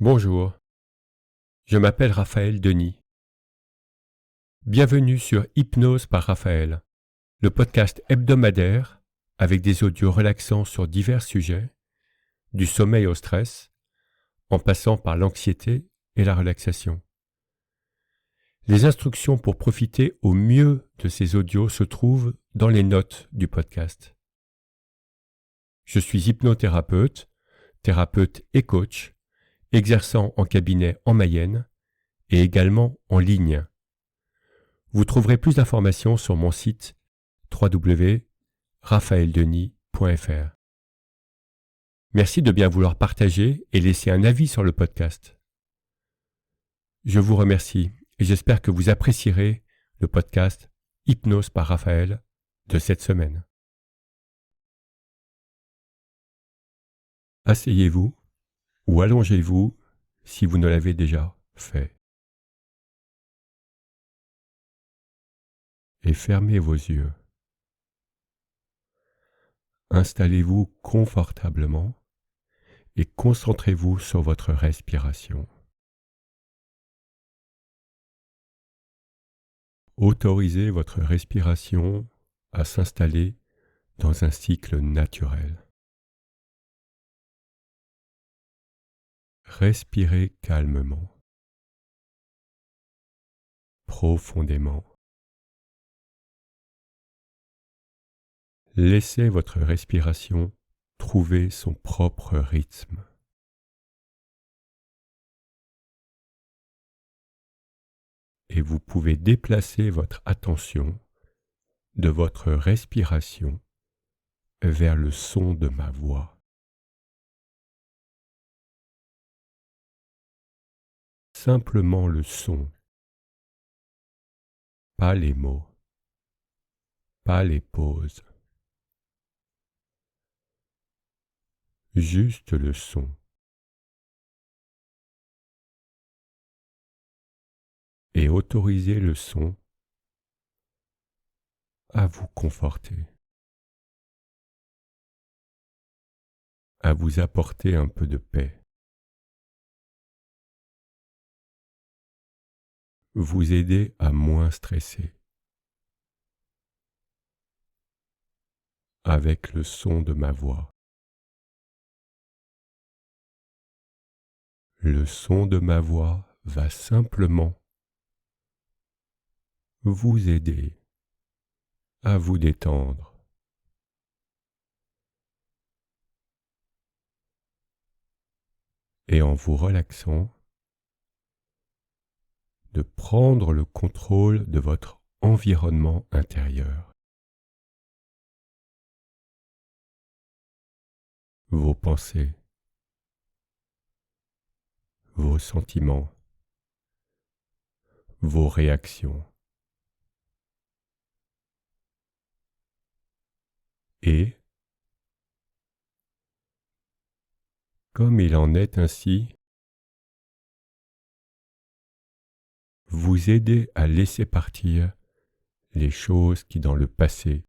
Bonjour, je m'appelle Raphaël Denis. Bienvenue sur Hypnose par Raphaël, le podcast hebdomadaire avec des audios relaxants sur divers sujets, du sommeil au stress, en passant par l'anxiété et la relaxation. Les instructions pour profiter au mieux de ces audios se trouvent dans les notes du podcast. Je suis hypnothérapeute, thérapeute et coach, exerçant en cabinet en Mayenne et également en ligne. Vous trouverez plus d'informations sur mon site www.raphaeldenis.fr. Merci de bien vouloir partager et laisser un avis sur le podcast. Je vous remercie et j'espère que vous apprécierez le podcast Hypnose par Raphaël de cette semaine. Asseyez-vous ou allongez-vous si vous ne l'avez déjà fait. Et fermez vos yeux. Installez-vous confortablement et concentrez-vous sur votre respiration. Autorisez votre respiration à s'installer dans un cycle naturel. Respirez calmement, profondément. Laissez votre respiration trouver son propre rythme. Et vous pouvez déplacer votre attention de votre respiration vers le son de ma voix. Simplement le son, pas les mots, pas les pauses. Juste le son. Et autorisez le son à vous conforter, à vous apporter un peu de paix, vous aider à moins stresser avec le son de ma voix. Le son de ma voix va simplement vous aider à vous détendre. Et en vous relaxant, de prendre le contrôle de votre environnement intérieur. Vos pensées, vos sentiments, vos réactions. Et, comme il en est ainsi, vous aider à laisser partir les choses qui dans le passé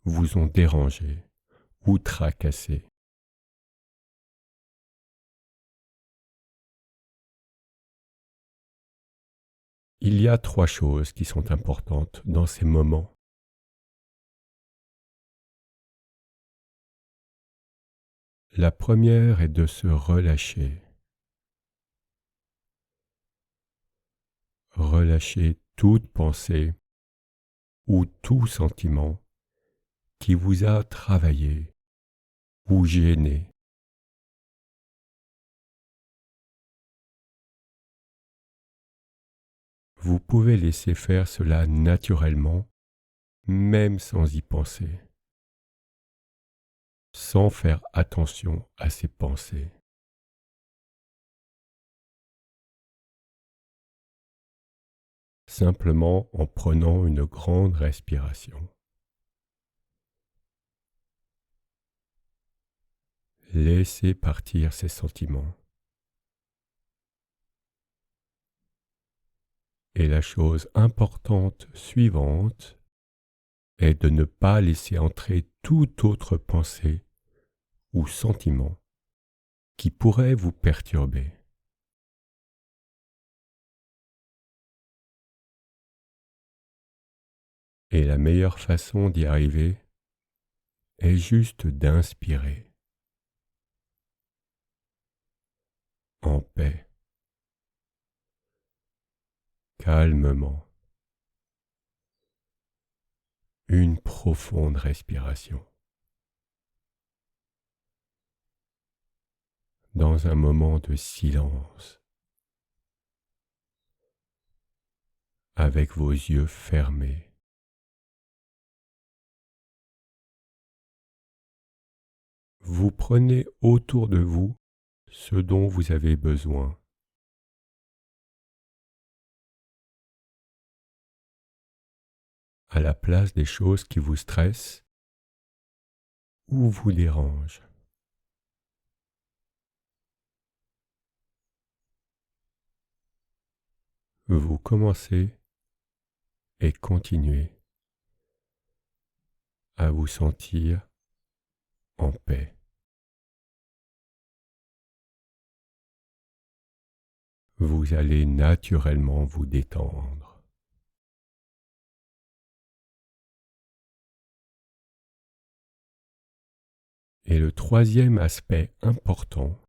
vous ont dérangé ou tracassé. Il y a 3 choses qui sont importantes dans ces moments. La première est de se relâcher. Relâchez toute pensée ou tout sentiment qui vous a travaillé ou gêné. Vous pouvez laisser faire cela naturellement, même sans y penser, sans faire attention à ces pensées. Simplement en prenant une grande respiration. Laissez partir ces sentiments. Et la chose importante suivante est de ne pas laisser entrer toute autre pensée ou sentiment qui pourrait vous perturber. Et la meilleure façon d'y arriver est juste d'inspirer en paix, calmement, une profonde respiration, dans un moment de silence, avec vos yeux fermés. Vous prenez autour de vous ce dont vous avez besoin. À la place des choses qui vous stressent ou vous dérangent. Vous commencez et continuez à vous sentir en paix. Vous allez naturellement vous détendre. Et le troisième aspect important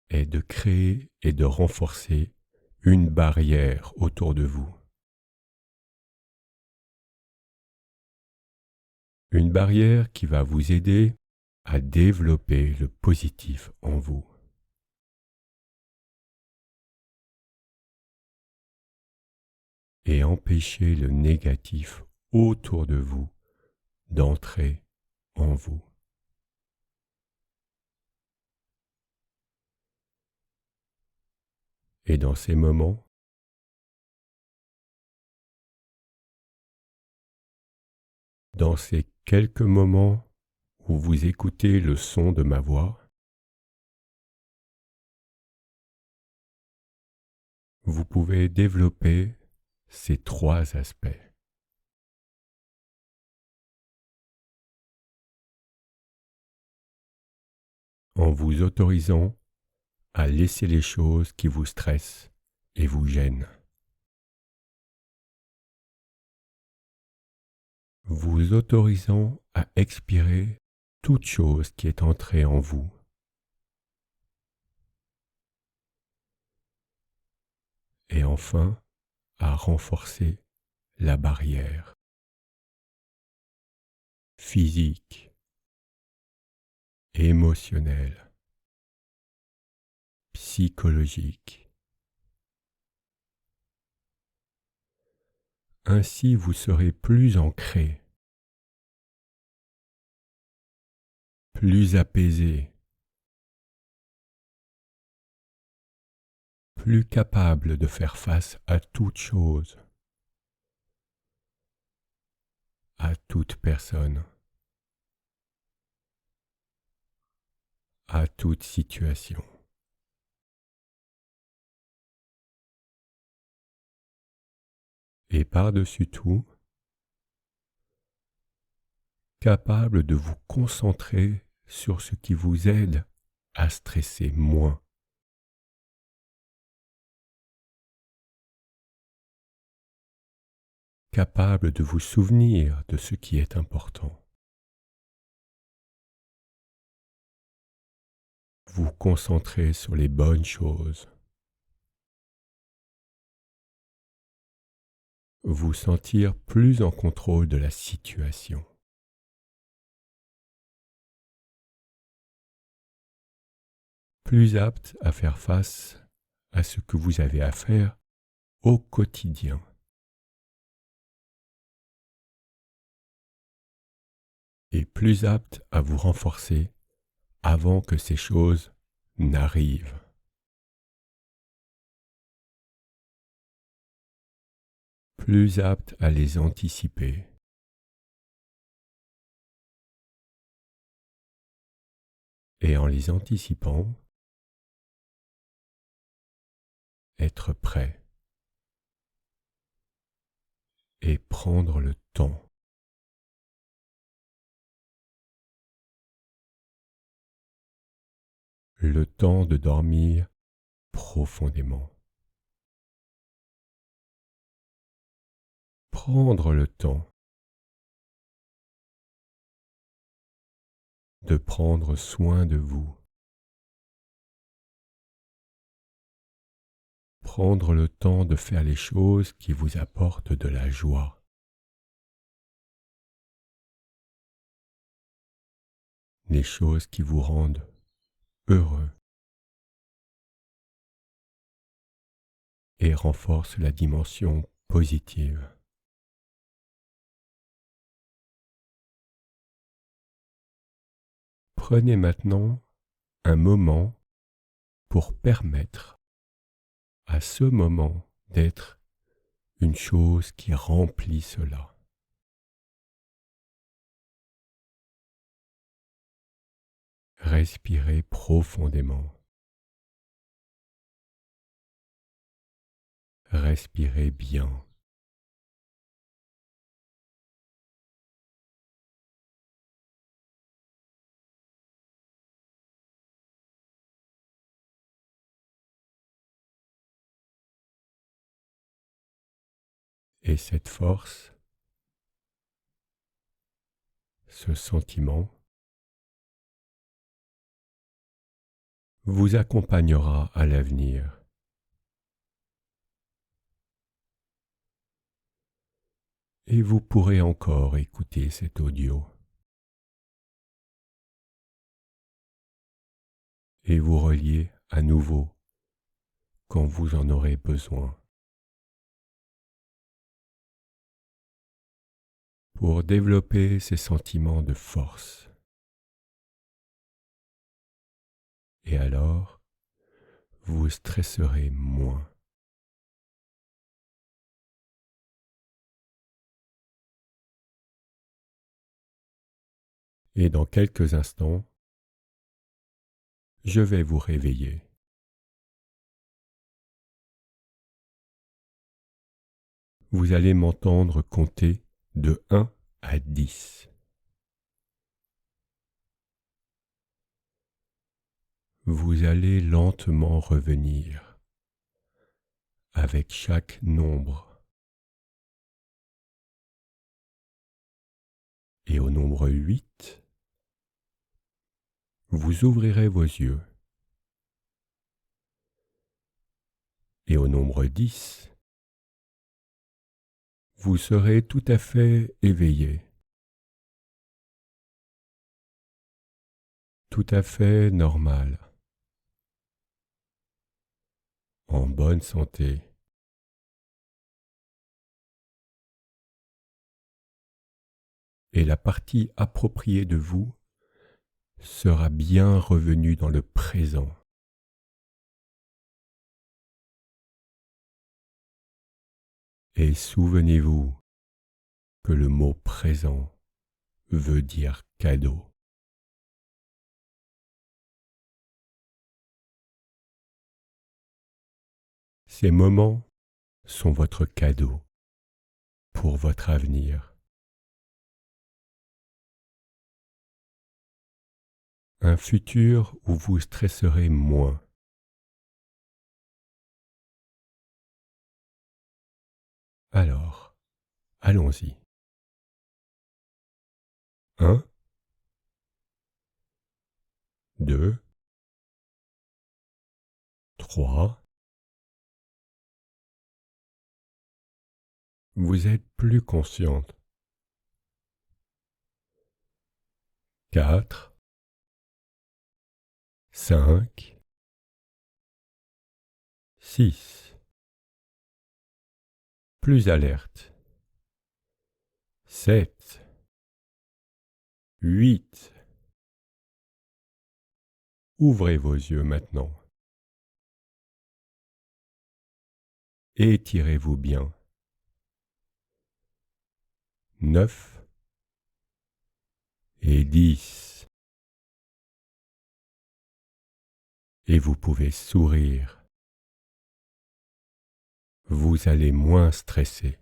est de créer et de renforcer une barrière autour de vous. Une barrière qui va vous aider à développer le positif en vous. Et empêcher le négatif autour de vous d'entrer en vous. Et dans ces moments, dans ces quelques moments où vous écoutez le son de ma voix, vous pouvez développer ces trois aspects. En vous autorisant à laisser les choses qui vous stressent et vous gênent. Vous autorisant à expirer toute chose qui est entrée en vous. Et enfin, à renforcer la barrière physique, émotionnelle, psychologique. Ainsi, vous serez plus ancré, plus apaisé, plus capable de faire face à toute chose, à toute personne, à toute situation. Et par-dessus tout, capable de vous concentrer sur ce qui vous aide à stresser moins. Capable de vous souvenir de ce qui est important. Vous concentrer sur les bonnes choses. Vous sentir plus en contrôle de la situation. Plus apte à faire face à ce que vous avez à faire au quotidien. Et plus apte à vous renforcer avant que ces choses n'arrivent. Plus apte à les anticiper. Et en les anticipant, être prêt et prendre le temps. Le temps de dormir profondément. prendre le temps de prendre soin de vous, prendre le temps de faire les choses qui vous apportent de la joie, les choses qui vous rendent heureux et renforcent la dimension positive. Prenez maintenant un moment pour permettre à ce moment d'être une chose qui remplit cela. Respirez profondément. Respirez bien. Et cette force, ce sentiment, vous accompagnera à l'avenir. Et vous pourrez encore écouter cet audio. Et vous relier à nouveau quand vous en aurez besoin. Pour développer ces sentiments de force. Et alors, vous stresserez moins. Et dans quelques instants, je vais vous réveiller. Vous allez m'entendre compter de 1 à 10. Vous allez lentement revenir avec chaque nombre. Et au nombre 8, vous ouvrirez vos yeux. Et au nombre 10, vous serez tout à fait éveillé, tout à fait normal, en bonne santé. Et la partie appropriée de vous sera bien revenue dans le présent. Et souvenez-vous que le mot présent veut dire cadeau. Ces moments sont votre cadeau pour votre avenir. Un futur où vous stresserez moins. Alors, allons-y. 1, 2, 3. Vous êtes plus consciente. 4, 5, 6. Plus alerte. 7, 8. Ouvrez vos yeux maintenant. Étirez-vous bien. 9 et 10. Et vous pouvez sourire. Vous allez moins stresser.